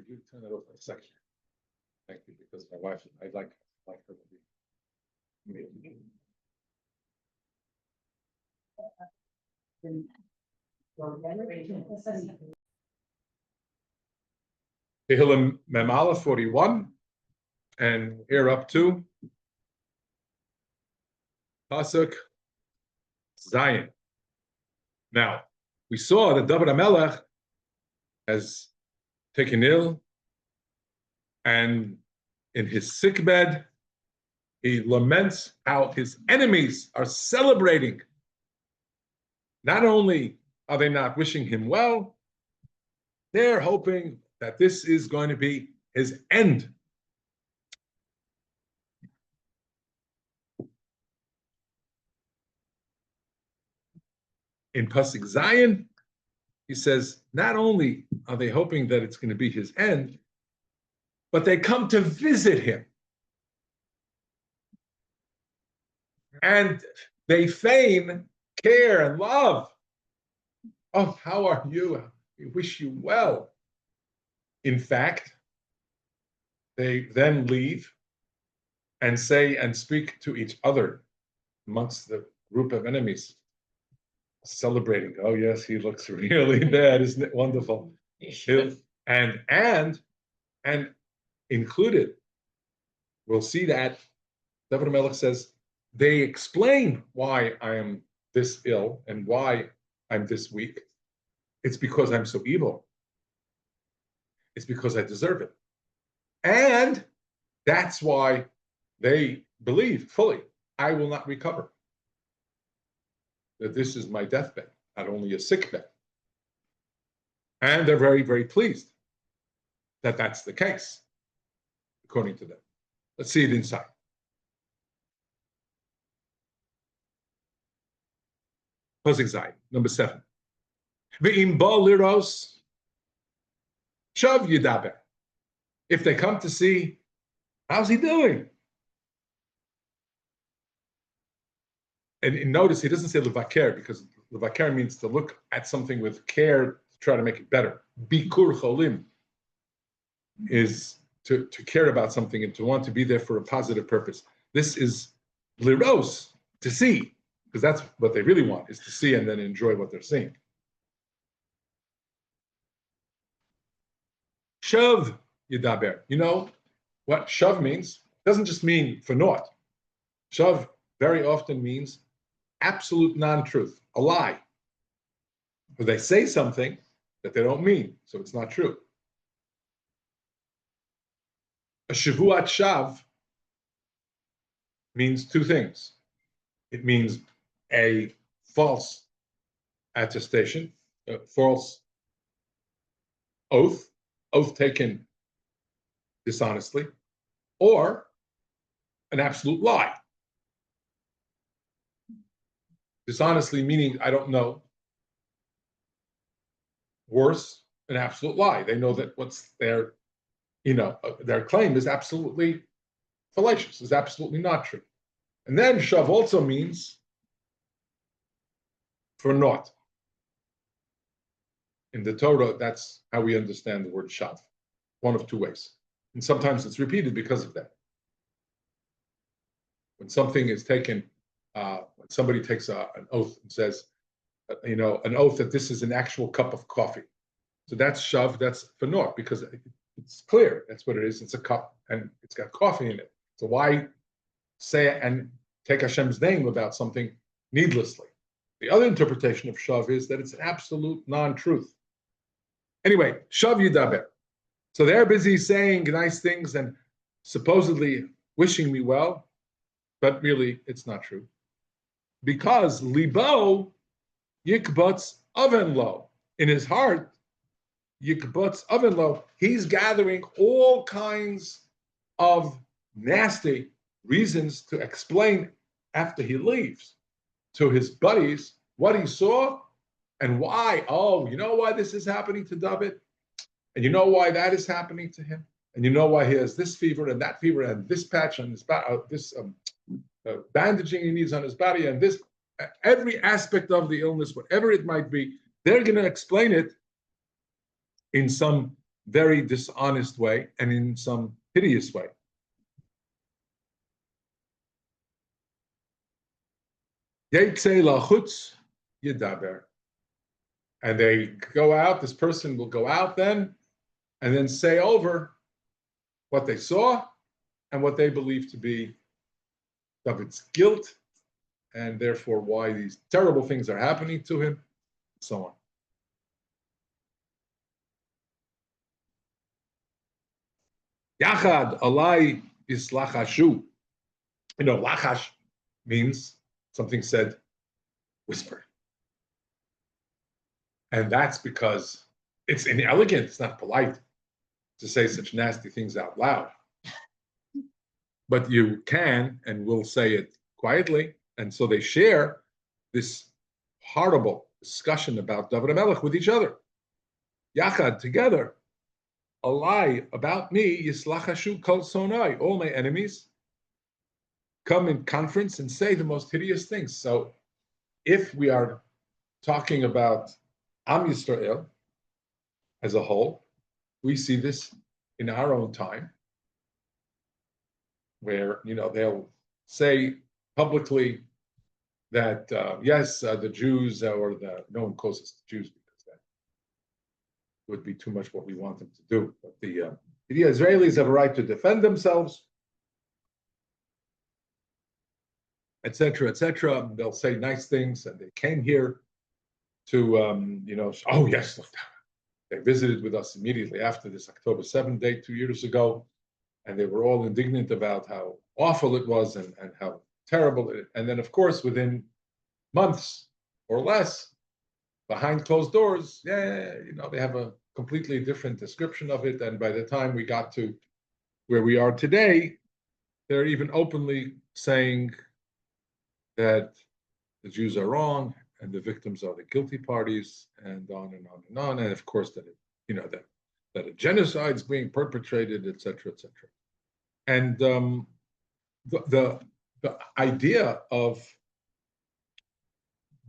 you turn it over a second? Thank you, because my wife, I'd like her to be. Tehillim Memala 41, and here up to Pasuk Zion. Now, we saw that David HaMelech has taken ill, and in his sickbed, he laments how his enemies are celebrating. Not only are they not wishing him well, they're hoping that this is going to be his end. In Pasuk Zion, he says, not only are they hoping that it's going to be his end, but they come to visit him. And they feign care and love. Oh, how are you? We wish you well. In fact, they then leave and say and speak to each other amongst the group of enemies, celebrating. Oh, yes, he looks really bad. Isn't it wonderful? And included, we'll see that David HaMelech says, they explain why I am this ill and why I'm this weak. It's because I'm so evil. It's because I deserve it. And that's why they believe fully I will not recover. That this is my deathbed, not only a sick bed. And they're very, very pleased that that's the case, according to them. Let's see it inside. Pasuk Zayin, number 7. Ve'im bo liros shav yidaber. If they come to see, how's he doing? And notice he doesn't say levaker, because levaker means to look at something with care to try to make it better. Bikur cholim is to care about something and to want to be there for a positive purpose. This is liros, to see, because that's what they really want, is to see and then enjoy what they're seeing. Shav yidaber. You know what shav means? It doesn't just mean for naught. Shav very often means absolute non-truth, a lie. Or they say something that they don't mean, so it's not true. A shavuat shav means two things. It means a false attestation, a false oath taken dishonestly, or an absolute lie. Dishonestly meaning, I don't know. Worse, an absolute lie. They know that what's their claim is absolutely fallacious, is absolutely not true. And then shav also means for naught. In the Torah, that's how we understand the word shav, one of two ways. And sometimes it's repeated because of that. When something is taken, when somebody takes an oath and says, an oath that this is an actual cup of coffee. So that's shav, that's for naught, because it's clear, that's what it is. It's a cup and it's got coffee in it. So why say and take Hashem's name about something needlessly? The other interpretation of shav is that it's an absolute non-truth. Anyway, shav yidaber. So they're busy saying nice things and supposedly wishing me well, but really it's not true. Because libo yikbutz oven lo. In his heart, yikbutz oven lo, he's gathering all kinds of nasty reasons to explain after he leaves to his buddies what he saw and why. Oh, you know why this is happening to David? And you know why that is happening to him? And you know why he has this fever and that fever and this patch on his bandaging he needs on his body and this, every aspect of the illness, whatever it might be, they're going to explain it in some very dishonest way and in some hideous way. Yeitzei lachutz yedaber. And they go out, this person will go out then, and then say over what they saw and what they believe to be David's guilt, and therefore why these terrible things are happening to him, and so on. Yachad alai is lachashu. You know, lachash means something said whispered. And that's because it's inelegant, it's not polite to say such nasty things out loud. But you can and will say it quietly. And so they share this horrible discussion about David HaMelech with each other. Yachad, together, a lie about me, yislachashu kol sonai, all my enemies come in conference and say the most hideous things. So if we are talking about Am Yisrael as a whole, we see this in our own time, where they'll say publicly that yes, the Jews or no one calls us the Jews because that would be too much what we want them to do. But the Israelis have a right to defend themselves, etc., etc. They'll say nice things, and they came here to, oh yes, look, they visited with us immediately after this October 7th date 2 years ago, and they were all indignant about how awful it was and how terrible it. And then, of course, within months or less, behind closed doors, they have a completely different description of it. And by the time we got to where we are today, they're even openly saying that the Jews are wrong and the victims are the guilty parties, and on and on and on. And of course, that a genocide is being perpetrated, etc., etc. And the idea of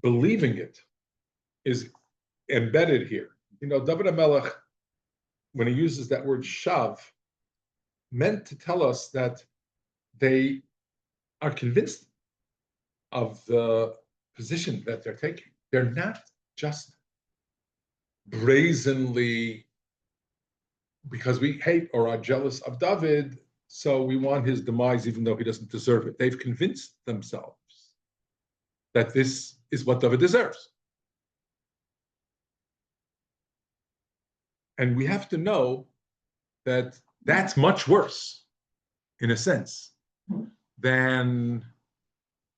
believing it is embedded here. David HaMelech, when he uses that word shav, meant to tell us that they are convinced of the position that they're taking. They're not just brazenly, because we hate or are jealous of David, so we want his demise even though he doesn't deserve it. They've convinced themselves that this is what David deserves. And we have to know that that's much worse, in a sense, than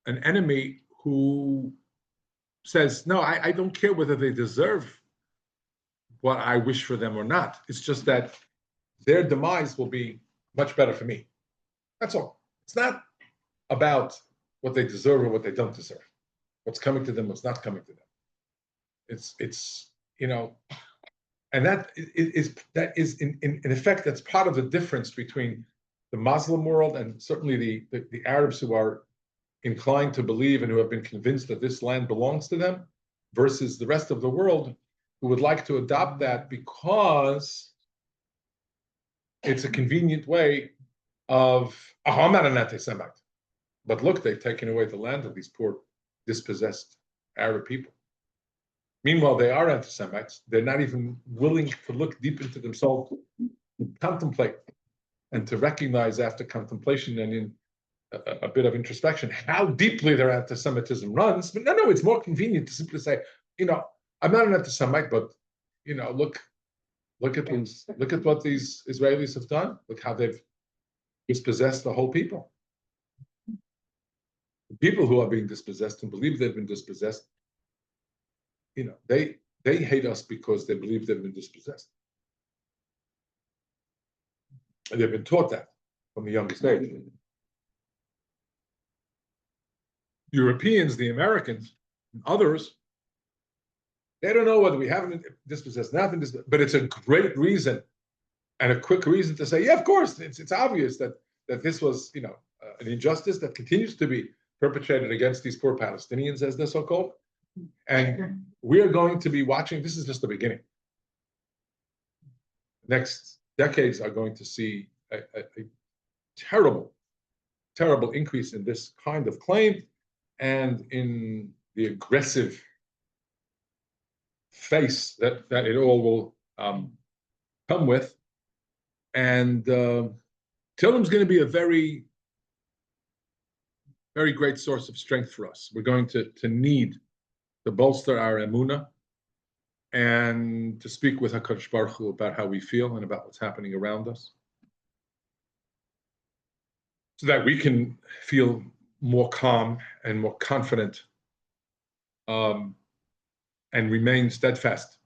an enemy who says, no, I don't care whether they deserve what I wish for them or not. It's just that their demise will be much better for me. That's all. It's not about what they deserve or what they don't deserve. What's coming to them, what's not coming to them. It's and that is in effect, that's part of the difference between the Muslim world and certainly the Arabs who are inclined to believe and who have been convinced that this land belongs to them, versus the rest of the world who would like to adopt that because it's a convenient way of, oh, I'm not an anti-Semite. But look, they've taken away the land of these poor, dispossessed Arab people. Meanwhile, they are anti-Semites. They're not even willing to look deep into themselves, to contemplate, and to recognize after contemplation and in a bit of introspection how deeply their anti-Semitism runs. But no, it's more convenient to simply say, I'm not an anti-Semite, but look at what these Israelis have done. Look how they've dispossessed the whole people. The people who are being dispossessed and believe they've been dispossessed, they hate us because they believe they've been dispossessed. And they've been taught that from the youngest age. Europeans, the Americans, and others, they don't know whether we haven't been dispossessed, not been dispossessed, but it's a great reason and a quick reason to say, yeah, of course, it's obvious that this was, an injustice that continues to be perpetrated against these poor Palestinians, as they're so called. And we're going to be watching. This is just the beginning. next decades are going to see a terrible, terrible increase in this kind of claim and in the aggressive face that it all will come with. And Tehillim is going to be a very, very great source of strength for us. We're going to need to bolster our emunah and to speak with HaKadosh Baruch Hu about how we feel and about what's happening around us, so that we can feel more calm and more confident, and remain steadfast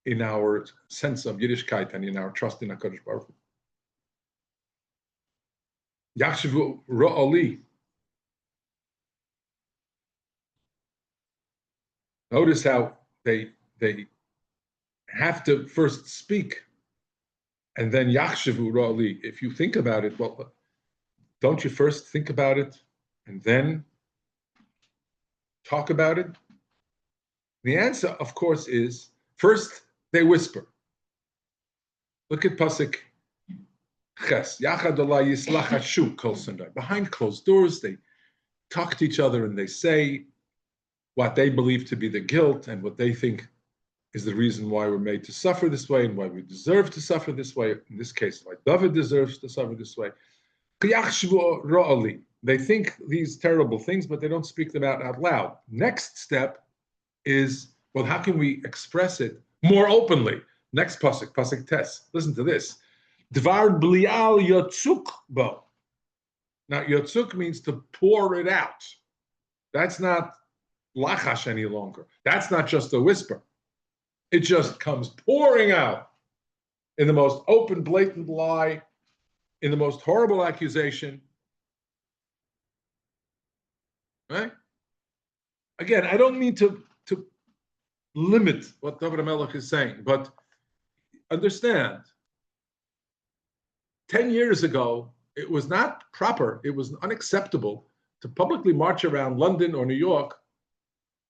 in our sense of Yiddishkeit and in our trust in HaKadosh Baruch Hu. Yachshavu Ra'ali. Notice how they have to first speak, and then Yachshavu Ra'ali. If you think about it, well, don't you first think about it and then talk about it? The answer, of course, is first they whisper. Look at Pasuk Ches. Yachad Allah yislachashu kol sandai. Behind closed doors, they talk to each other and they say what they believe to be the guilt and what they think is the reason why we're made to suffer this way and why we deserve to suffer this way. In this case, why David deserves to suffer this way. They think these terrible things, but they don't speak them out loud. Next step is, well, how can we express it more openly? Next pasuk tes. Listen to this. Dvar blial yotzuk bo. Now, yotzuk means to pour it out. That's not lachash any longer. That's not just a whisper. It just comes pouring out in the most open, blatant lie, in the most horrible accusation. Right? Again, I don't mean to limit what David HaMelech is saying, but understand, 10 years ago, it was not proper, it was unacceptable to publicly march around London or New York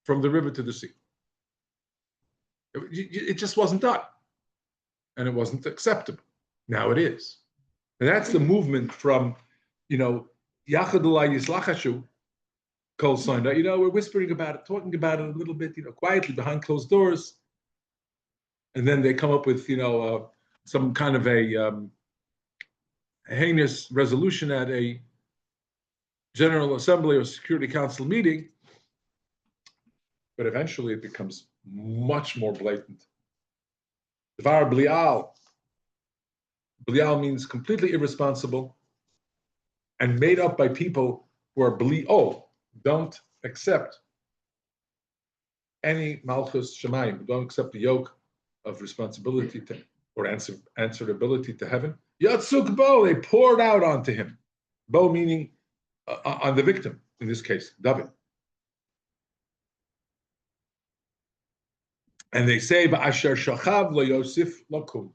from the river to the sea. It just wasn't done. And it wasn't acceptable. Now it is. And that's the movement from, Yachad Allah Yislachashu, Kol Sonda. We're whispering about it, talking about it a little bit, quietly behind closed doors. And then they come up with, some kind of a heinous resolution at a General Assembly or Security Council meeting. But eventually it becomes much more blatant. Dvar blial. Blial means completely irresponsible and made up by people who are don't accept any malchus shemayim, don't accept the yoke of responsibility or answerability to heaven. Yatzuk bo, they poured out onto him. Bo meaning on the victim, in this case, David. And they say, Ba'asher shachav lo yosif lakum.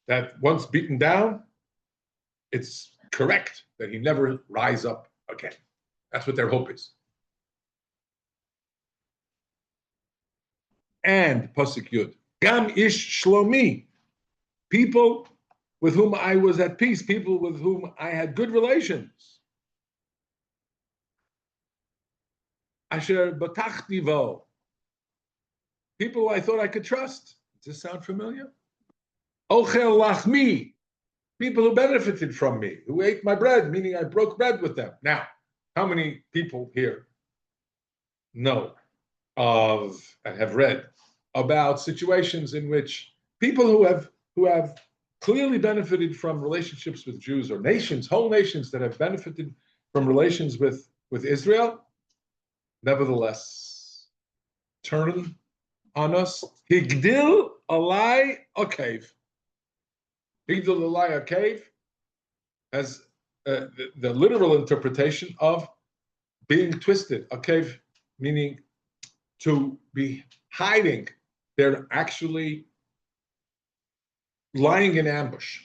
That once beaten down, it's correct that he never rise up again. That's what their hope is. And Pasuk Yud, Gam ish shlomi, people with whom I was at peace, people with whom I had good relations. Asher batachti vo, people I thought I could trust. Does this sound familiar? Ochel lachmi, people who benefited from me, who ate my bread, meaning I broke bread with them. Now, how many people here know of and have read about situations in which people who have clearly benefited from relationships with Jews, or nations, whole nations that have benefited from relations with Israel, nevertheless turn on us? Higdil alai akev. Higdil alai akev has the literal interpretation of being twisted. Akev meaning to be hiding. They're actually lying in ambush.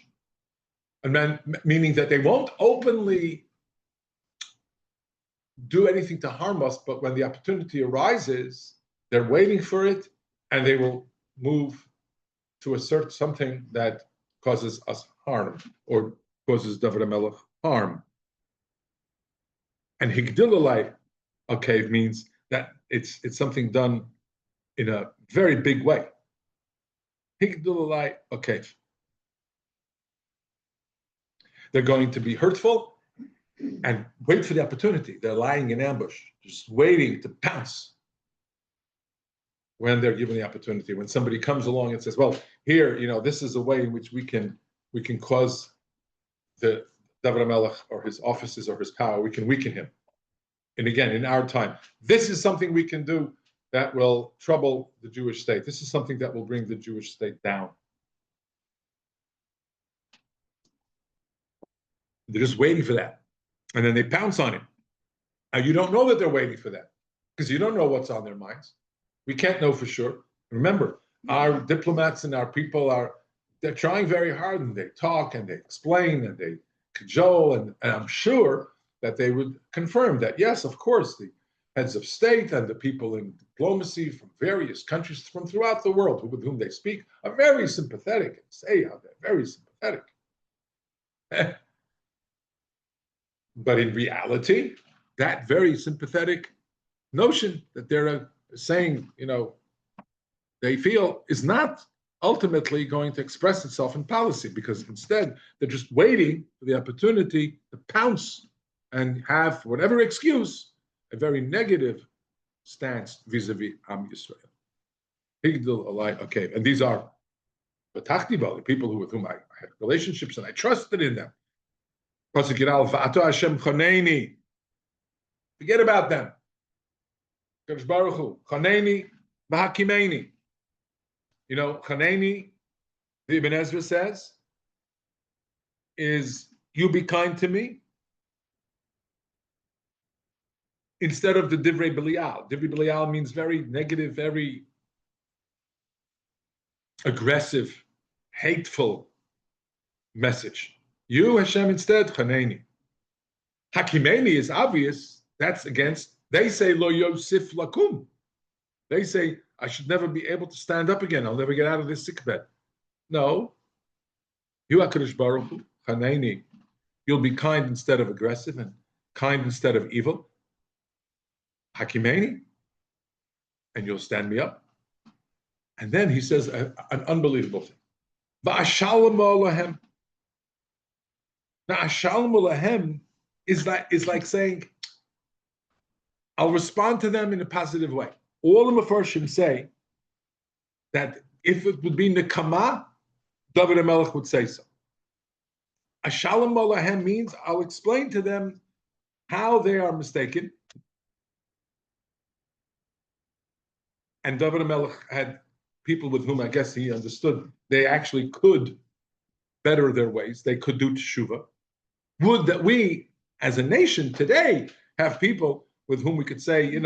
And then, meaning that they won't openly do anything to harm us, but when the opportunity arises, they're waiting for it, and they will move to assert something that causes us harm or causes David HaMelech harm. And Higdilalai, okay, means that it's something done in a very big way. Higdilalai, okay. They're going to be hurtful and wait for the opportunity. They're lying in ambush, just waiting to pounce when they're given the opportunity. When somebody comes along and says, well, here, this is a way in which we can cause the David HaMelech or his offices or his power, we can weaken him. And again, in our time, this is something we can do that will trouble the Jewish state. This is something that will bring the Jewish state down. They're just waiting for that. And then they pounce on him. Now, you don't know that they're waiting for that because you don't know what's on their minds. We can't know for sure. Remember, our diplomats and our people they're trying very hard, and they talk and they explain and they cajole, and I'm sure that they would confirm that, yes, of course, the heads of state and the people in diplomacy from various countries from throughout the world with whom they speak are very sympathetic and say how they're very sympathetic. But in reality, that very sympathetic notion that they're saying, they feel is not ultimately going to express itself in policy, because instead they're just waiting for the opportunity to pounce and have whatever excuse, a very negative stance vis-a-vis Am Yisrael. Okay, and these are the people with whom I had relationships and I trusted in them. Forget about them. Kadosh Baruch Hu, Chaneni v'Hakimeni. Chaneni, the Ibn Ezra says, is you be kind to me, instead of the Divrei Belial. Divrei Belial means very negative, very aggressive, hateful message. You, Hashem, instead, Chaneni. Hakimeni is obvious. That's against, they say, Lo Yosif Lakum. They say, I should never be able to stand up again. I'll never get out of this sickbed. No. You, HaKadosh Baruch Hu, Chaneni. You'll be kind instead of aggressive and kind instead of evil. Hakimeni. And you'll stand me up. And then he says an unbelievable thing. Va'ashalom alahem. Now, ashalom alahem is like saying, I'll respond to them in a positive way. All the Mefarshim say that if it would be Nekama, David HaMelech would say so. Ashalom alahem means I'll explain to them how they are mistaken. And David HaMelech had people with whom I guess he understood they actually could better their ways. They could do teshuvah. Would that we, as a nation today, have people with whom we could say,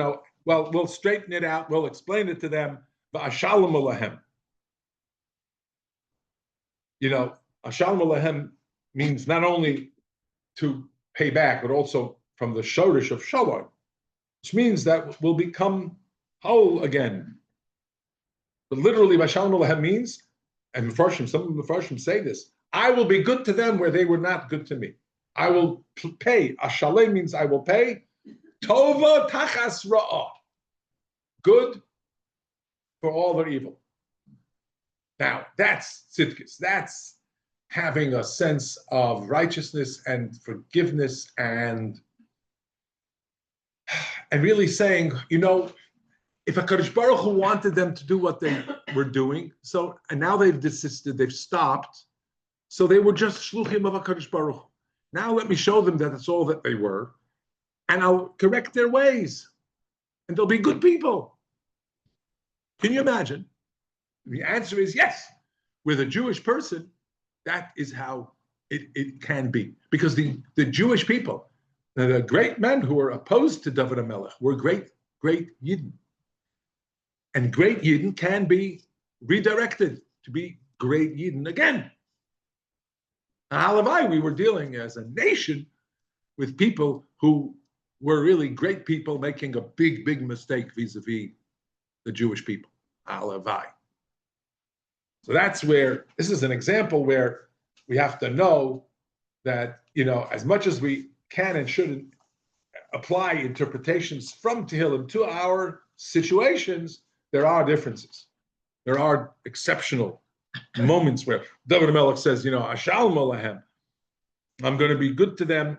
well, we'll straighten it out, we'll explain it to them. Va'ashalom alahem. Ashalom alahem means not only to pay back, but also from the shorish of shalom, which means that we'll become whole again. But literally, Va'ashalom alahem means, and Mefarshim, some of the Mefarshim say this, I will be good to them where they were not good to me. I will pay. Ashalem means I will pay. Tova tachas ra'ah. Good for all their evil. Now, that's tzidkis. That's having a sense of righteousness and forgiveness and really saying, if HaKadosh Baruch Hu wanted them to do what they were doing, and now they've desisted, they've stopped, so they were just shluchim of HaKadosh Baruch Hu. Now let me show them that that's all that they were, and I'll correct their ways, and they'll be good people. Can you imagine? The answer is yes. With a Jewish person, that is how it can be. Because the Jewish people, the great men who were opposed to David HaMelech were great Yidden. And great Yidden can be redirected to be great Yidden again. Halavai, we were dealing as a nation with people who were really great people making a big mistake vis-a-vis the Jewish people. Halavai. So that's where, this is an example where we have to know that, as much as we can and should apply interpretations from Tehillim to our situations, there are differences. There are exceptional moments where David Melech says, Ashal Molahem, I'm going to be good to them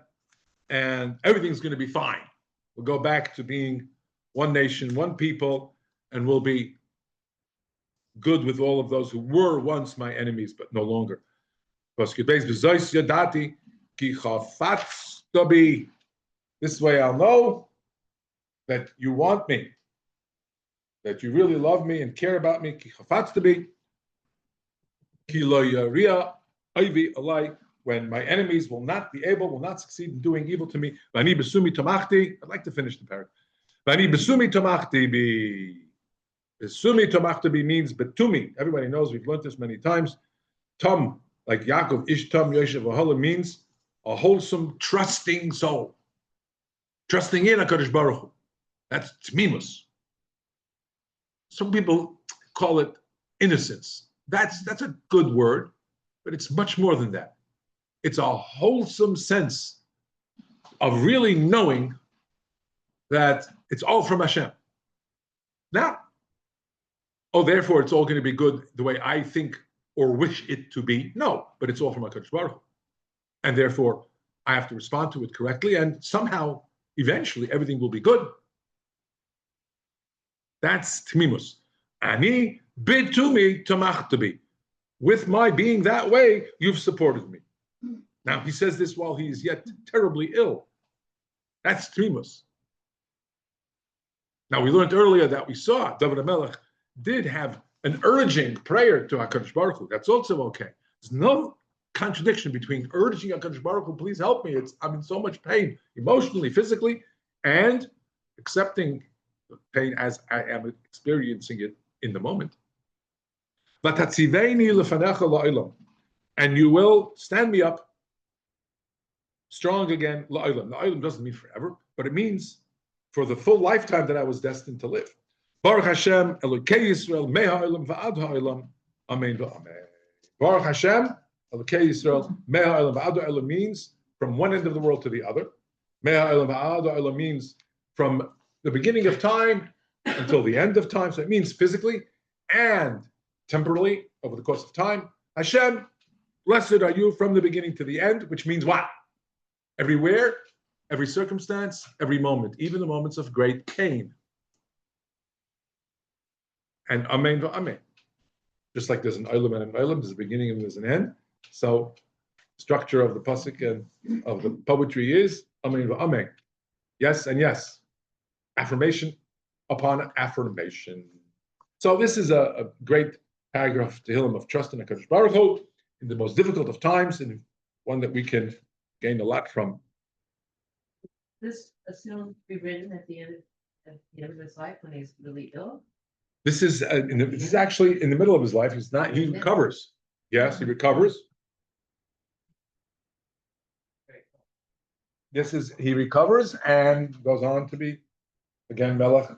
and everything's going to be fine. We'll go back to being one nation, one people, and we'll be good with all of those who were once my enemies, but no longer. This way I'll know that you want me, that you really love me and care about me. When my enemies will not succeed in doing evil to me. I'd like to finish the paragraph. Besumi tomachti means betumi. Everybody knows, we've learned this many times. Tom, like Yaakov, Ish Tom, Yoshev, Vahala, means a wholesome, trusting soul. Trusting in HaKadosh Baruch Hu. That's tmimus. Some people call it innocence. That's a good word, but it's much more than that. It's a wholesome sense of really knowing that it's all from Hashem. Now, therefore it's all going to be good the way I think or wish it to be. No, but it's all from HaKadosh Baruch Hu. And therefore, I have to respond to it correctly, and somehow, eventually, everything will be good. That's tmimus. Ani bitumi tamachtabi. With my being that way, you've supported me. Now, he says this while he is yet terribly ill. That's tmimus. Now, we learned earlier that we saw David HaMelech did have an urging prayer to HaKadosh Baruch Hu. That's also okay. There's no contradiction between urging HaKadosh Baruch Hu, please help me. I'm in so much pain, emotionally, physically, and accepting the pain as I am experiencing it in the moment. And you will stand me up strong again. La'ilam. La'ilam doesn't mean forever, but it means for the full lifetime that I was destined to live. Baruch Hashem, Elokei Yisrael, Meha Olam Va'ad Ha'olam, Amen Va'amen. Baruch Hashem, Elokei Yisrael, Meha Olam Va'ad Ha'olam means from one end of the world to the other. Meha Olam Va'ad Ha'olam means from the beginning of time until the end of time. So it means physically and temporally over the course of time. Hashem, blessed are you from the beginning to the end, which means what? Everywhere, every circumstance, every moment, even the moments of great pain. And amen v'amen. Just like there's an olam and an olam, there's a beginning and there's an end. So the structure of the pasuk and of the poetry is amen v'amen. Yes and yes. Affirmation upon affirmation. So this is a great paragraph, Tehillim of trust in HaKadosh Baruch Hu, in the most difficult of times, and one that we can gain a lot from. This assumed to be written at the end of his life when he's really ill. This is this is actually in the middle of his life. He's not. He recovers. Yes, he recovers. He recovers and goes on to be again Melech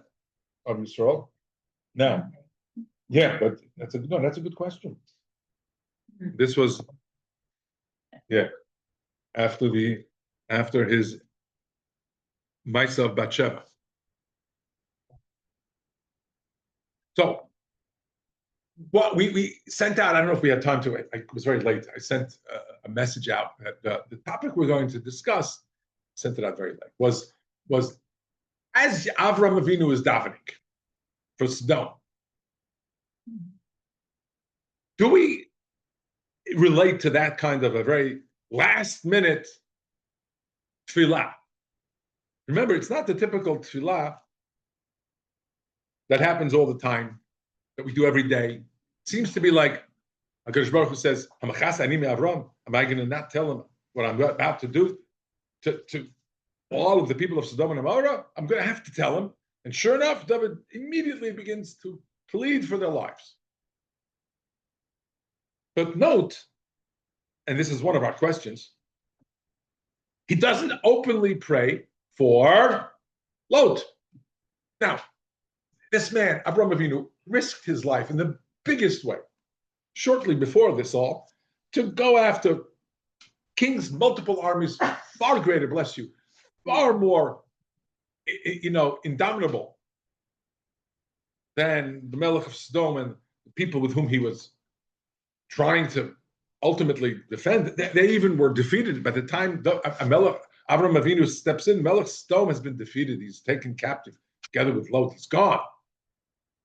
of Yisrael. Now, yeah, but that's a good question. This was, after his Maisa of Batsheva. So, what we sent out, I don't know if we had time to, it was very late. I sent a message out that the topic we're going to discuss, sent it out very late, was as Avram Avinu is davening for Sodom, do we relate to that kind of a very last minute tefillah? Remember, it's not the typical tefillah that happens all the time, that we do every day. It seems to be like HaKadosh Baruch Hu says, am I going to not tell him what I'm about to do to all of the people of Sodom and Gomorrah? I'm going to have to tell him. And sure enough, David immediately begins to plead for their lives. But note, and this is one of our questions, he doesn't openly pray for Lot. Now, this man, Avraham Avinu, risked his life in the biggest way. shortly before this all, to go after kings, multiple armies, far greater, bless you, far more, indomitable than the Melech of Sodom and the people with whom he was trying to ultimately defend. They even were defeated by the time Avram Avinu steps in. Melech Sodom has been defeated. He's taken captive together with Lot. He's gone.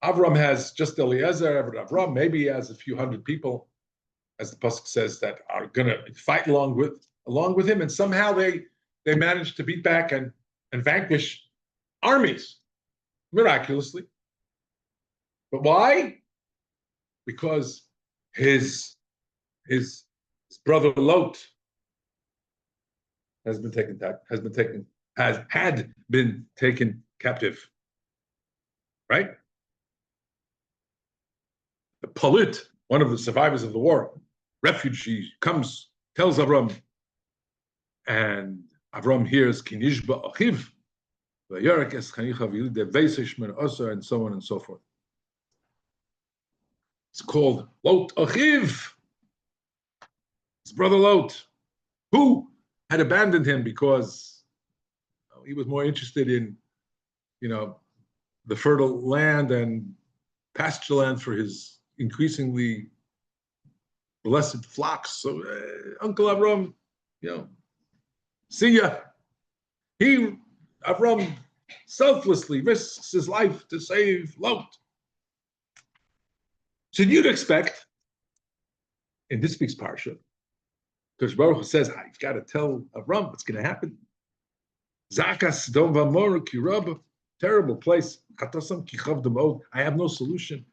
Avram has just Eliezer, Avram, maybe he has a few hundred people, as the pasuk says, that are going to fight along with him, and somehow they managed to beat back and vanquish armies miraculously. But why? Because his brother Lot had been taken captive, right? The Palit, one of the survivors of the war, refugee, comes, tells Avram, and Avram hears Kinishba Achiv, and so on and so forth. It's called Lot Achiv, his brother Lot, who had abandoned him because he was more interested in, the fertile land and pasture land for his increasingly blessed flocks. So Uncle Avram, see ya. Avram selflessly risks his life to save Lot. So you'd expect, in this week's parsha, because Baruch Hu says, I've got to tell Avram what's going to happen. Zakas Dom Vamor Kirab, terrible place. I have no solution.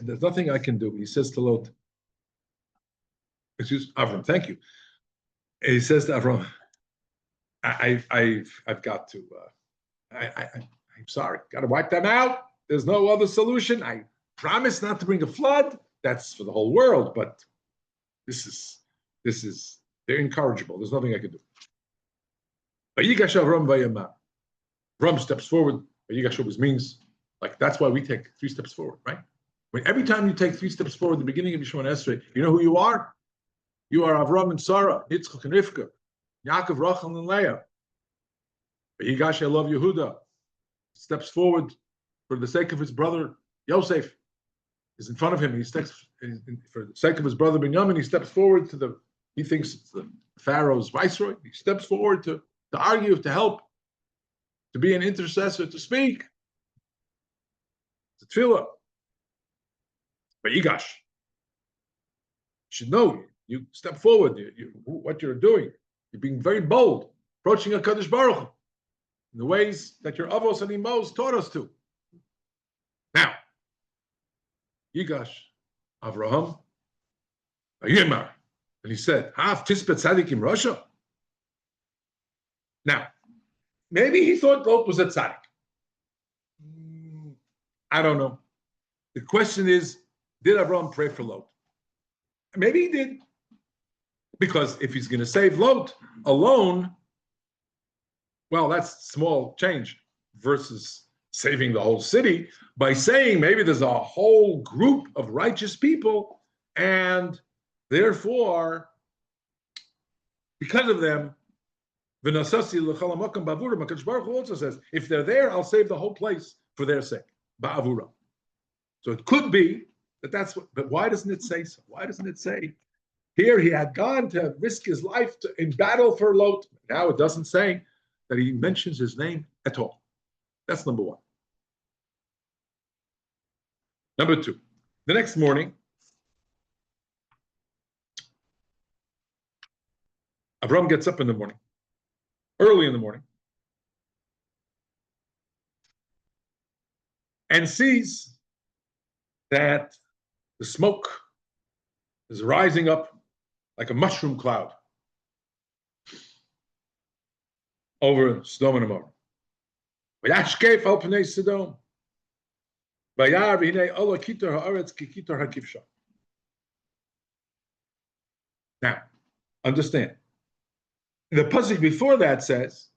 There's nothing I can do. He says to Lot, Avram, thank you. And he says to Avram, I've got to, I'm sorry, got to wipe them out. There's no other solution. I promise not to bring a flood. That's for the whole world, but this is, they're incorrigible. There's nothing I can do. Avram steps forward. Vayigash means, like, that's why we take 3 steps forward, right? When every time you take 3 steps forward, the beginning of Yeshua Esrei, you know who you are? You are Avram and Sarah, Yitzchak and Rivka, Yaakov, Rachel, and Leah. Vayigash love Yehuda steps forward for the sake of his brother Yosef. Is in front of him. He steps for the sake of his brother Binyamin. He steps forward to he thinks it's the Pharaoh's viceroy. He steps forward to argue, to help, to be an intercessor, to speak. It's a tefillah. But Yigash, you should know, you step forward, what you're doing. You're being very bold, approaching HaKadosh Baruch Hu in the ways that your Avos and Imos taught us to. Now, Yigash, Avraham, Yemar, and he said, Hav Tispet Tzadik in Russia. Now, maybe he thought Lot was a tzaddik. I don't know. The question is, did Avraham pray for Lot? Maybe he did. Because if he's going to save Lot alone, well, that's small change versus saving the whole city by saying maybe there's a whole group of righteous people, and therefore, because of them, HaKadosh Baruch Hu also says, if they're there, I'll save the whole place for their sake. Ba'avura. So it could be that that's what, but why doesn't it say so? Why doesn't it say here he had gone to risk his life in battle for Lot? Now it doesn't say that he mentions his name at all. That's number one. Number two, the next morning, Avram gets up in the morning, early in the morning, and sees that the smoke is rising up like a mushroom cloud over Sodom and Gomorrah. Vayashkef al pnei Sodom. Vayar v'hinei ola kitor haaretz ki kitor hakivsha. Now, understand. The pasuk before that says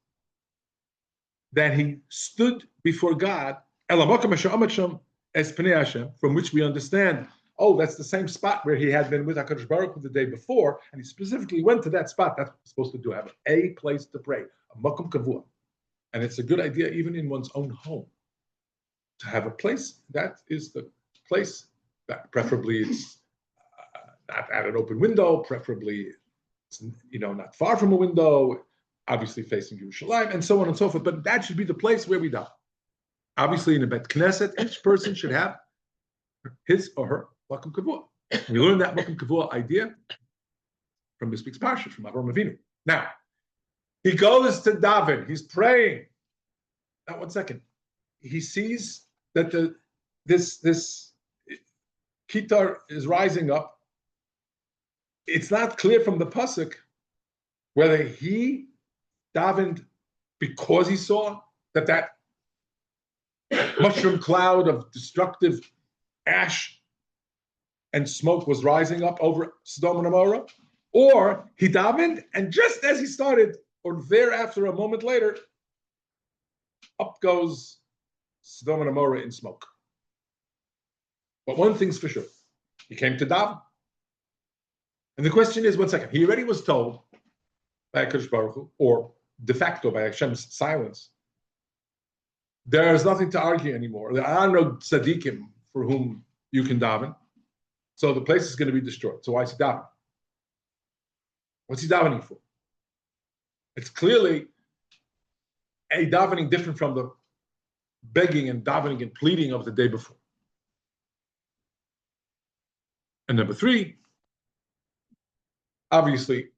that he stood before God, from which we understand oh, that's the same spot where he had been with HaKadosh Baruch Hu the day before, and he specifically went to that spot. That's what we're supposed to do, have a place to pray, a makom kavua. And it's a good idea even in one's own home to have a place. That is the place that preferably it's not at an open window, preferably it's, not far from a window, obviously facing Yerushalayim, and so on and so forth. But that should be the place where we daven. Obviously, in a Bet Knesset, each person should have his or her makom kavua. We learned that makom kavua idea from this week's parsha, from Avraham Avinu. Now, he goes to daven. He's praying. Now, 1 second. He sees that this kitar is rising up. It's not clear from the pasuk whether he davened because he saw that mushroom cloud of destructive ash and smoke was rising up over Sodom and Gomorrah, or he davened, and just as he started, or thereafter, a moment later, up goes Sodom and Gomorrah in smoke. But one thing's for sure, he came to daven. And the question is, 1 second, he already was told by HaKadosh Baruch Hu, or de facto by Hashem's silence, there is nothing to argue anymore. There are no tzaddikim for whom you can daven. So the place is going to be destroyed. So why is he davening? What's he davening for? It's clearly a davening different from the begging and davening and pleading of the day before. And number 3, obviously,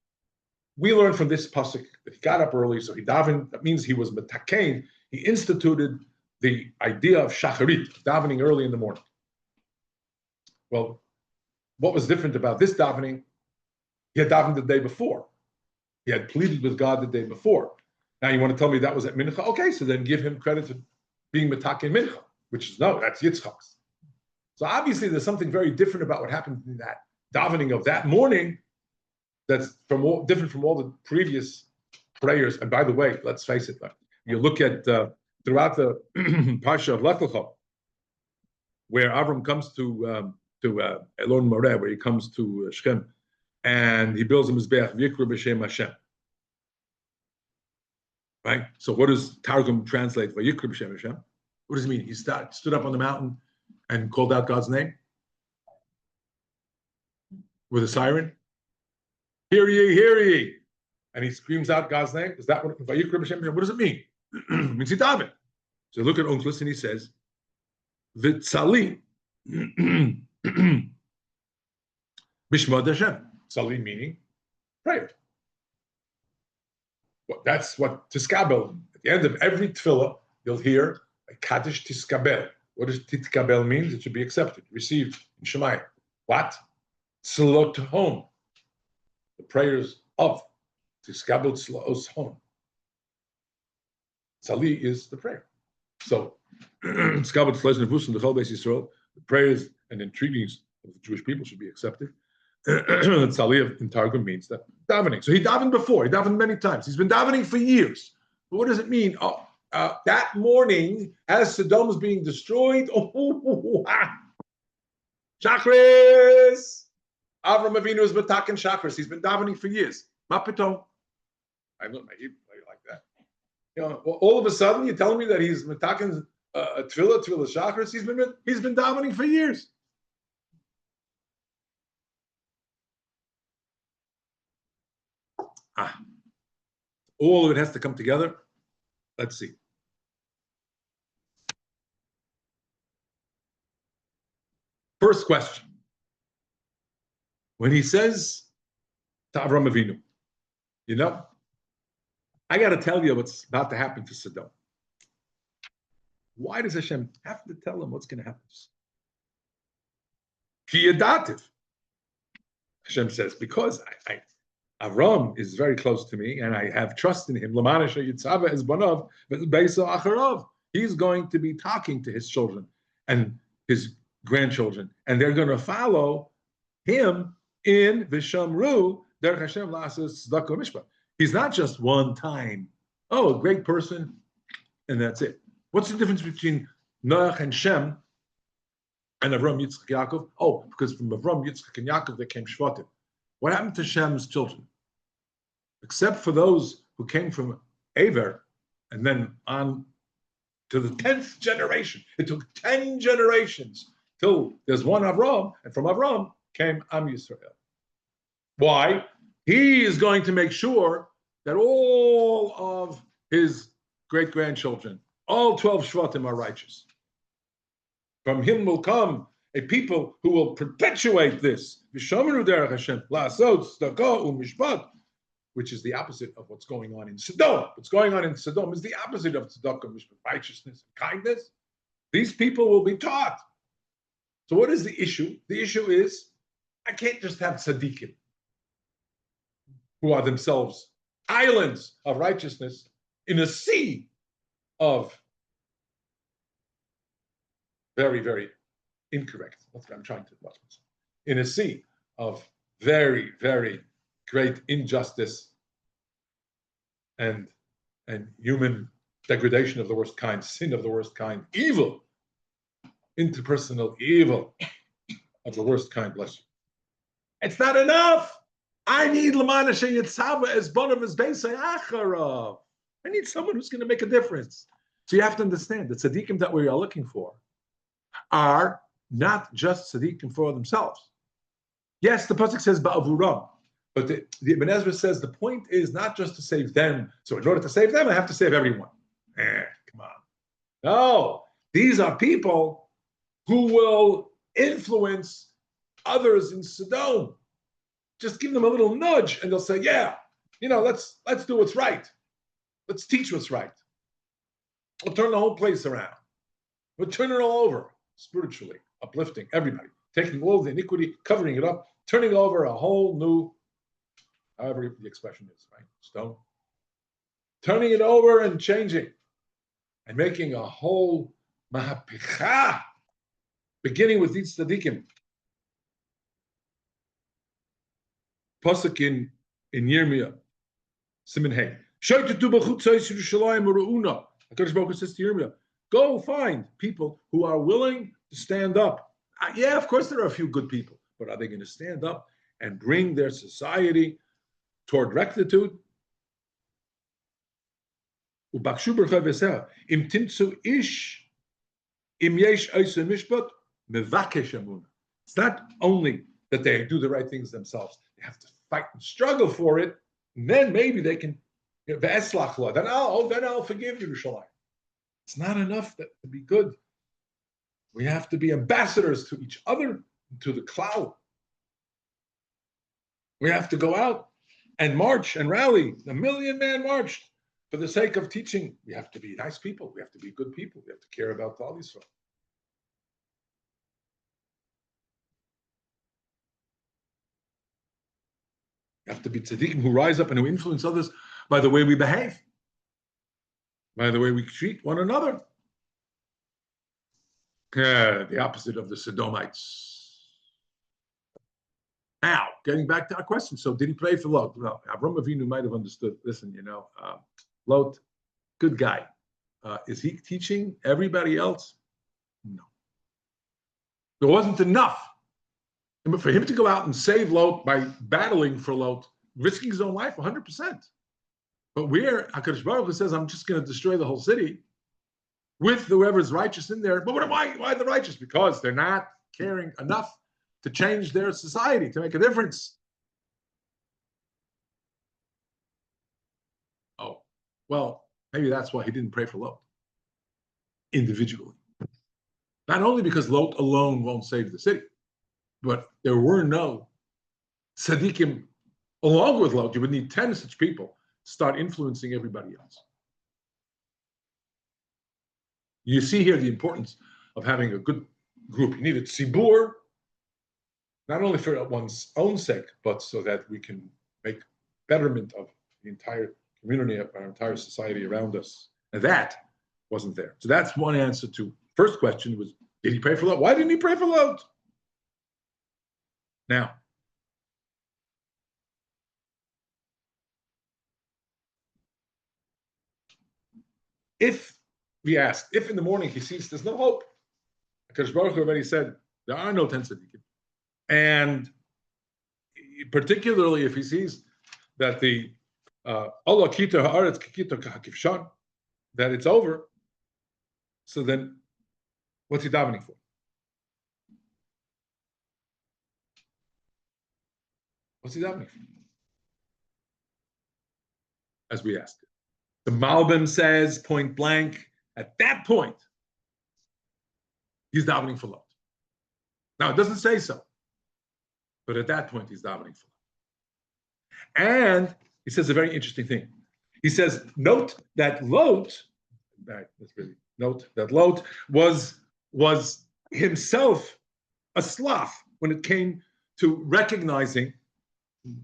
we learned from this pasuk that he got up early, so he davened. That means he was metakein. He instituted the idea of shacharit, davening early in the morning. Well, what was different about this davening? He had davened the day before. He had pleaded with God the day before. Now you want to tell me that was at mincha? Okay, so then give him credit for being metakein mincha, which is no, that's Yitzchak's. So obviously there's something very different about what happened in that davening of that morning that's different from all the previous prayers. And by the way, let's face it, you look at throughout the Parsha of Lech Lecha, where Avram comes to Elon Moreh, where he comes to Shechem, and he builds a mizbeach, V'yikra b'shem Hashem. Right? So what does Targum translate? V'yikra b'shem Hashem. What does it mean? He stood up on the mountain and called out God's name with a siren. Hear ye, hear ye. And he screams out God's name. Is that what V'yikra b'shem Hashem? What does it mean? It means he davened. So look at Onkelos and he says, V'tzali b'shmad Hashem. Tzali meaning prayer. Well, that's what tiskabel. At the end of every tefillah, you'll hear a kaddish tiskabel. What does tiskabel mean? It should be accepted, received in Shemai. What? Tzlot home. The prayers of tiskabel tzlos home. Tzali is the prayer. So, tiskabel tzlos nevusim l'chol beis Yisrael. The prayers and entreaties of the Jewish people should be accepted. Tzali in Targum means that davening. So he davened before. He davened many times. He's been davening for years. But what does it mean? That morning, as Sodom's being destroyed, Shachris! Avram Avinu is Batakan Shachris. He's been davening for years. Mapito. I look my Hebrew like that. All of a sudden, you're telling me that he's Batakan Tefillah Shachris. He's been davening for years. All of it has to come together. Let's see. First question. When he says to Avraham Avinu, I got to tell you what's about to happen to Sodom. Why does Hashem have to tell him what's going to happen to Sodom? Ki yadativ. Hashem says, because Avram is very close to me, and I have trust in him. He's going to be talking to his children and his grandchildren, and they're going to follow him in Vishamru Derech Hashem Lasas Tzedakah Mishpat. He's not just one time, a great person, and that's it. What's the difference between Noach and Shem And Avram, Yitzchak, Yaakov. Oh, because from Avram, Yitzchak, and Yaakov, there came Shvatim. What happened to Shem's children? Except for those who came from Aver and then on to the 10th generation. It took 10 generations till there's one Avram, and from Avram came Am Yisrael. Why? He is going to make sure that all of his great-grandchildren, all 12 Shvatim, are righteous. From him will come a people who will perpetuate this, which is the opposite of what's going on in Sodom. What's going on in Sodom is the opposite of tzedakah, righteousness, and kindness. These people will be taught. So what is the issue? The issue is, I can't just have tzaddikim, who are themselves islands of righteousness in a sea of very, very incorrect. That's what I'm trying to watch myself. In a sea of very, very great injustice and human degradation of the worst kind, sin of the worst kind, evil, interpersonal evil of the worst kind. Bless you. It's not enough. I need Lamana Sheyitzava as Bonav as Beisai Acharav. I need someone who's going to make a difference. So you have to understand the tzaddikim that we are looking for are not just tzaddikim for themselves. Yes, the pasuk says ba'avuram, but the Ibn Ezra says the point is not just to save them. So in order to save them, I have to save everyone. Come on. No, these are people who will influence others in Sodom. Just give them a little nudge, and they'll say, "Yeah, let's do what's right. Let's teach what's right. We'll turn the whole place around. We'll turn it all over spiritually, uplifting everybody, taking all the iniquity, covering it up, turning over a whole new, however the expression is, right? Stone. Turning it over and changing, and making a whole mahapicha, beginning with these tzaddikim." Pasuk in Yirmiyah, Siman Hey. HaKadosh Baruch Hu says to Yirmiyah, go find people who are willing to stand up. Yeah, of course there are a few good people, but are they going to stand up and bring their society toward rectitude? It's not only that they do the right things themselves. They have to fight and struggle for it, and then maybe they can, then I'll forgive you, Yerushalayim. It's not enough to be good. We have to be ambassadors to each other, to the cloud. We have to go out and march and rally. 1 million man marched for the sake of teaching. We have to be nice people. We have to be good people. We have to care about all these folks. We have to be tzaddikim who rise up and who influence others by the way we behave, by the way we treat one another. The opposite of the Sodomites. Now, getting back to our question. So did he pray for Lot? Well, Avram Avinu might have understood. Listen, Lot, good guy. Is he teaching everybody else? No. There wasn't enough. But for him to go out and save Lot by battling for Lot, risking his own life 100%. But where HaKadosh Baruch Hu says, I'm just going to destroy the whole city with whoever's righteous in there. But why the righteous? Because they're not caring enough to change their society, to make a difference. Oh, well, maybe that's why he didn't pray for Lot individually. Not only because Lot alone won't save the city, but there were no tzaddikim along with Lot. You would need 10 such people to start influencing everybody else. You see here the importance of having a good group. You need a tzibur, not only for one's own sake, but so that we can make betterment of the entire community, of our entire society around us. And that wasn't there. So that's one answer to first question was, did he pray for Lot? Why didn't he pray for Lot? Now, if we ask, if in the morning he sees there's no hope, HaKadosh Baruch Hu already said, There are no 10 tzaddikim. And particularly if he sees that the Allah kita haaretz kikita kahakivshan, that it's over, so then what's he davening for? What's he davening for? As we asked. The Malbim says point blank, at that point, he's davening for Lot. Now, it doesn't say so, but at that point, he's davening for Lot. And he says a very interesting thing. He says, note that Lot was himself a sloth when it came to recognizing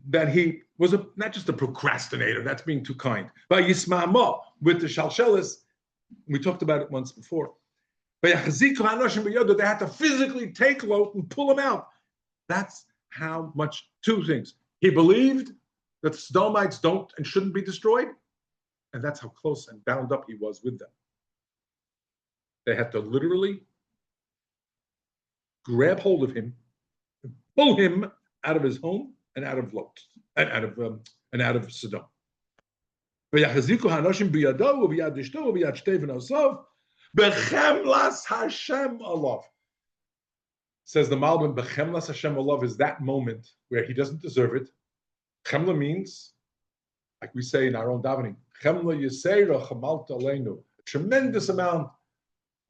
that he was not just a procrastinator, that's being too kind. But Yisma'ama, with the Shalshelis, we talked about it once before. They had to physically take Lot and pull him out. That's how much, two things. He believed that the Sodomites don't and shouldn't be destroyed, and that's how close and bound up he was with them. They had to literally grab hold of him and pull him out of his home and out of Lot, and out of Sodom. Says the Malbim, Bechemlas Hashem alav is that moment where he doesn't deserve it. Chemla means, like we say in our own davening, Chemla Yisera Chamalta Aleinu, a tremendous amount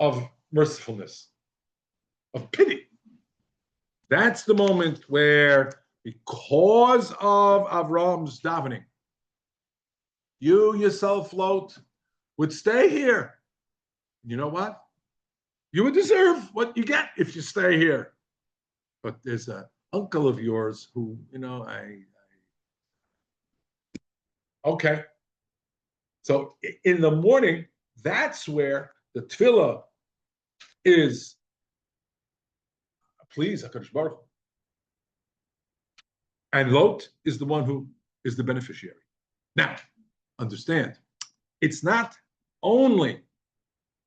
of mercifulness, of pity. That's the moment where, because of Avram's davening, you yourself, Lot, would stay here. You know what? You would deserve what you get if you stay here. But there's an uncle of yours who, okay. So in the morning, that's where the tefillah is, please, HaKadosh Baruch Hu. And Lot is the one who is the beneficiary. Now, understand, it's not only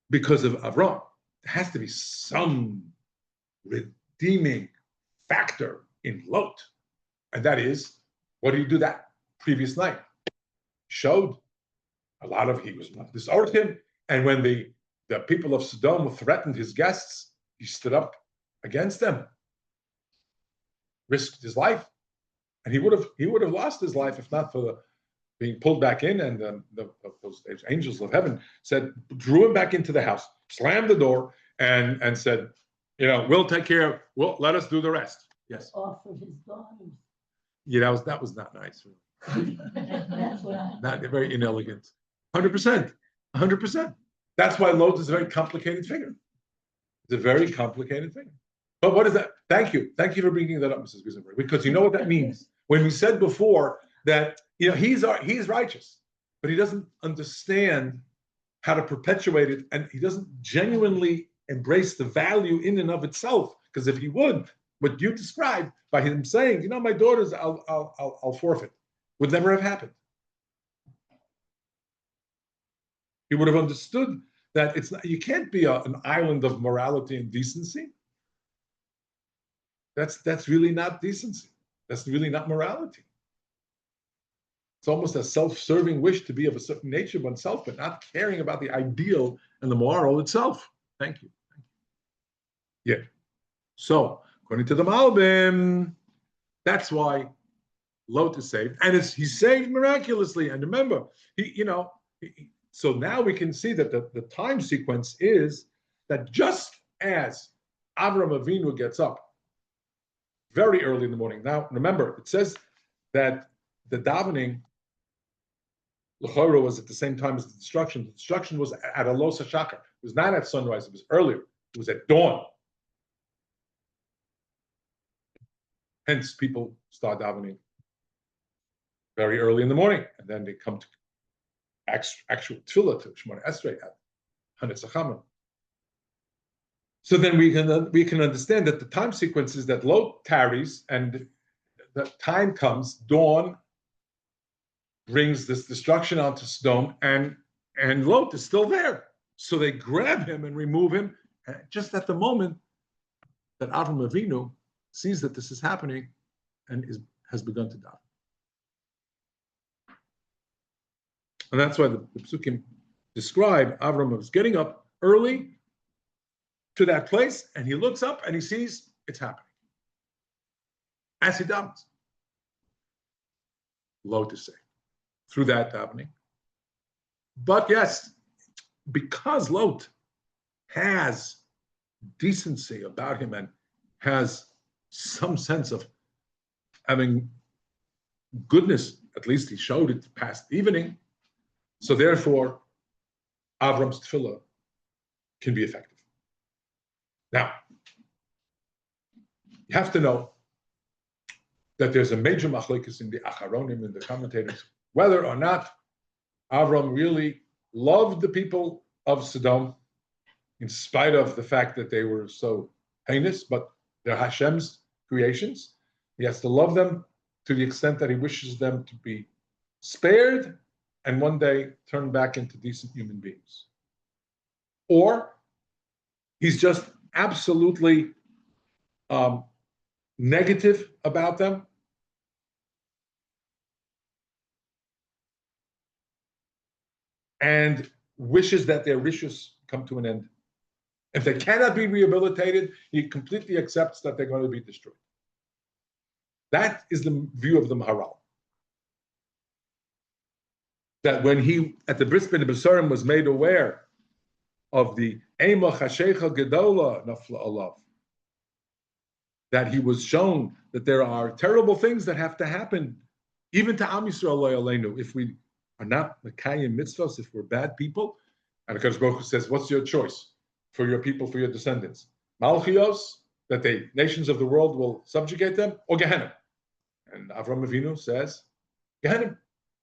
because of Avram. There has to be some redeeming factor in Lot. And that is, what did he do that previous night? Showed a lot of, he was disordered him. And when the people of Sodom threatened his guests, he stood up against them, risked his life. And he would have lost his life if not for being pulled back in. And those angels of heaven drew him back into the house, slammed the door, and said, we'll take care of, let us do the rest. Yes. Offered his daughters. Yeah, that was not nice. That's what Not very inelegant. 100%. 100%. That's why Lot is a very complicated figure. It's a very complicated figure. But what is that? Thank you. Thank you for bringing that up, Mrs. Gusenberg, because you know what that means. When we said before that he's righteous, but he doesn't understand how to perpetuate it, and he doesn't genuinely embrace the value in and of itself. Because if he would, what you described by him saying, my daughters, I'll forfeit, would never have happened. He would have understood that it's not, you can't be an island of morality and decency. That's really not decency. That's really not morality. It's almost a self-serving wish to be of a certain nature oneself, but not caring about the ideal and the moral itself. Thank you. Yeah. So, according to the Malbim, that's why Lot is saved, and he's saved miraculously. And remember, so now we can see that the time sequence is that just as Avram Avinu gets up very early in the morning. Now, remember, it says that the davening l'chora was at the same time as the destruction. The destruction was at Alos HaShachar. It was not at sunrise. It was earlier. It was at dawn. Hence, people start davening very early in the morning, and then they come to actual tefillah to Shemona Esrei at Hanetz HaChamim. So then we can understand that the time sequence is that Lot tarries, and the time comes, dawn brings this destruction onto Sodom, and Lot is still there. So they grab him and remove him. And just at the moment, that Avram Avinu sees that this is happening and has begun to daven. And that's why the Psukim describe Avram was getting up early to that place, and he looks up and he sees it's happening. As he davens. Low to say, through that davening. But yes, because Lot has decency about him and has some sense of having goodness, at least he showed it past evening, so therefore Avram's tefillah can be effective. Now, you have to know that there's a major machlokes in the Acharonim, in the commentators, whether or not Avram really loved the people of Sodom, in spite of the fact that they were so heinous, but they're Hashem's creations. He has to love them to the extent that he wishes them to be spared and one day turn back into decent human beings. Or he's just absolutely negative about them. And wishes that their wishes come to an end. If they cannot be rehabilitated, he completely accepts that they're going to be destroyed. That is the view of the Maharal. That when he, at the Bris Ben Besarim, was made aware of the Eima Chashecha Gedola Nafla Alav, that he was shown that there are terrible things that have to happen, even to Am Yisrael Aleinu, if we are not Mekayim mitzvahs, if we're bad people. And the Kadosh Baruch Hu says, what's your choice for your people, for your descendants? Malchios, that the nations of the world will subjugate them, or Gehenna? And Avram Avinu says, Gehenna.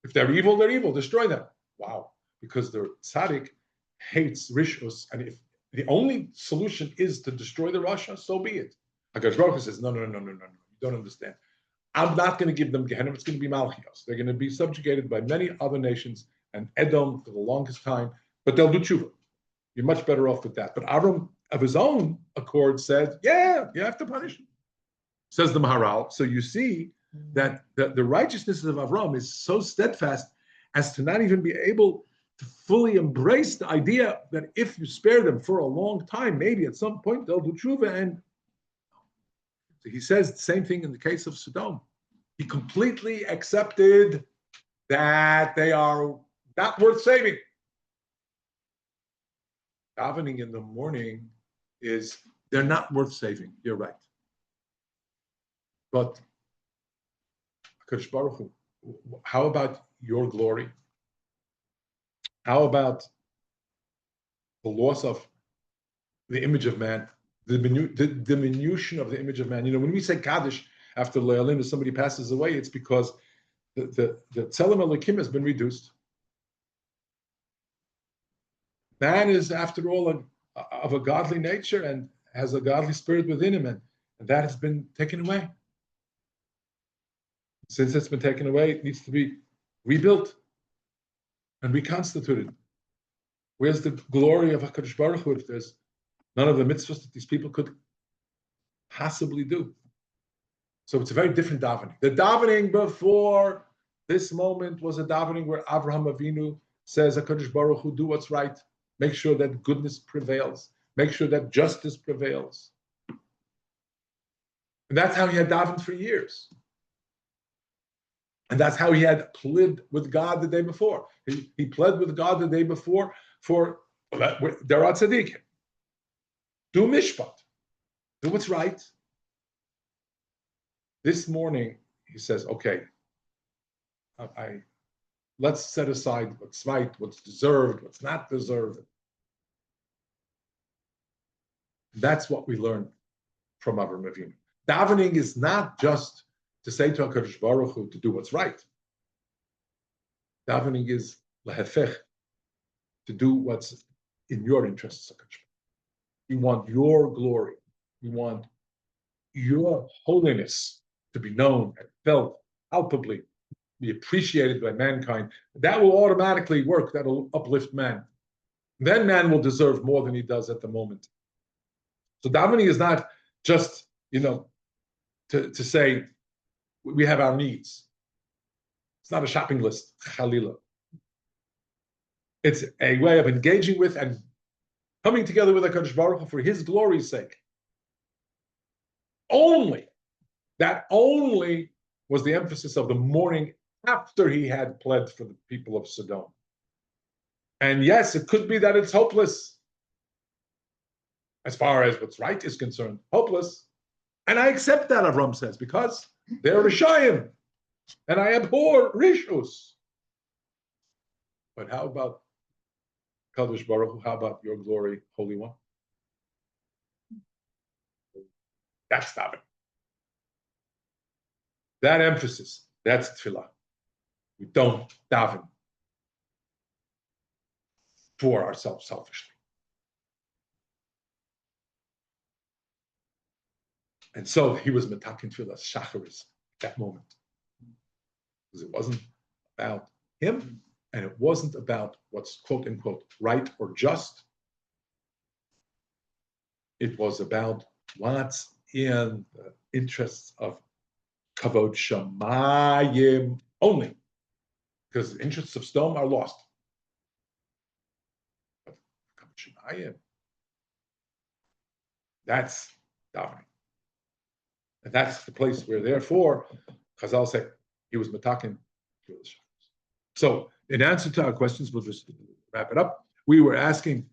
If they're evil, destroy them. Wow. Because the tzaddik hates rishus, and if the only solution is to destroy the Rasha, so be it. HaKadosh Baruch Hu says, no, you don't understand. I'm not going to give them Gehenna, it's going to be Malchios. They're going to be subjugated by many other nations and Edom for the longest time, but they'll do tshuva. You're much better off with that. But Avram, of his own accord, said, yeah, you have to punish him. Says the Maharal. So you see that the righteousness of Avram is so steadfast as to not even be able to fully embrace the idea that if you spare them for a long time, maybe at some point they'll do tshuva. And so he says the same thing in the case of Sodom. He completely accepted that they are not worth saving. Davening in the morning is, they're not worth saving. You're right. But HaKadosh Baruch Hu, how about your glory? How about the loss of the image of man, the diminution of the image of man? You know, when we say Kaddish after Le'alim, if somebody passes away, it's because the Tzelem Elokim has been reduced. Man is, after all, of a godly nature and has a godly spirit within him, and that has been taken away. Since it's been taken away, it needs to be rebuilt and reconstituted. Where's the glory of HaKadosh Baruch Hu if there's none of the mitzvahs that these people could possibly do? So it's a very different davening. The davening before this moment was a davening where Avraham Avinu says, HaKadosh Baruch Hu, do what's right. Make sure that goodness prevails. Make sure that justice prevails. And that's how he had davened for years. And that's how he had pled with God the day before. He pled with God the day before for Darat Tzaddik. Do mishpat. Do what's right. This morning, he says, okay, let's set aside what's right, what's deserved, what's not deserved. That's what we learn from Avram Avinu. Davening is not just to say to HaKadosh Baruch Hu to do what's right. Davening is lahefech, to do what's in your interests, HaKadosh. You want your glory. You want your holiness to be known and felt palpably, be appreciated by mankind. That will automatically work. That will uplift man. Then man will deserve more than he does at the moment. So davening is not just, to say we have our needs. It's not a shopping list, Chalila. It's a way of engaging with and coming together with HaKadosh Baruch Hu for His glory's sake. Only was the emphasis of the morning after he had pled for the people of Sodom. And yes, it could be that it's hopeless. As far as what's right is concerned, hopeless. And I accept that, Avram says, because they're Rishayim. And I abhor Rishus. But how about Kadosh Baruch Hu? How about your glory, Holy One? That's davening. That emphasis, that's tefillah. We don't daven for ourselves selfishly. And so he was metakin tefillah shacharis at that moment. Because it wasn't about him, and it wasn't about what's quote unquote right or just. It was about what's in the interests of kavod shamayim only, because the interests of Sodom are lost. But kavod shamayim, that's davening. And that's the place where, therefore, Chazal say he was metakin. So, in answer to our questions, we'll just wrap it up. We were asking,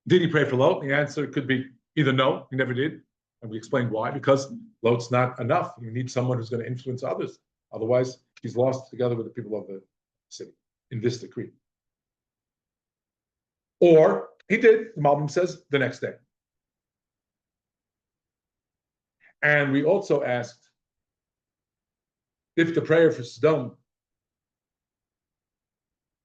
did he pray for Lot? The answer could be either no, he never did. And we explained why, because Lot's not enough. You need someone who's going to influence others. Otherwise, he's lost together with the people of the city in this decree. Or he did, the Malbim says, the next day. And we also asked if the prayer for Sodom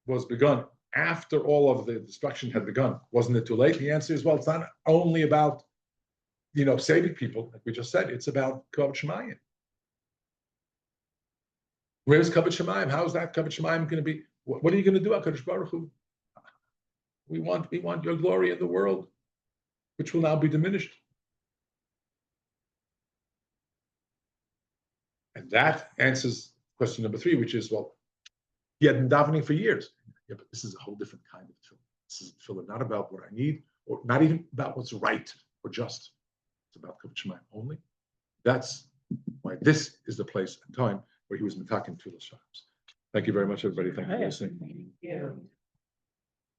was begun after all of the destruction had begun. Wasn't it too late? The answer is, well, it's not only about, saving people, like we just said, it's about Kavod Shemayim. Where's Kavod Shemayim? How is that Kavod Shemayim going to be? What are you going to do, HaKadosh Baruch Hu? We want your glory in the world, which will now be diminished. And that answers question number 3, which is, well, he had been davening for years. Yeah, but this is a whole different kind of tefillah. This is tefillah not about what I need, or not even about what's right or just. It's about Kavod Shemayim only. That's why this is the place and time where he was metakin tefillah shabbos. Thank you very much, everybody. Thank you for listening. Thank you.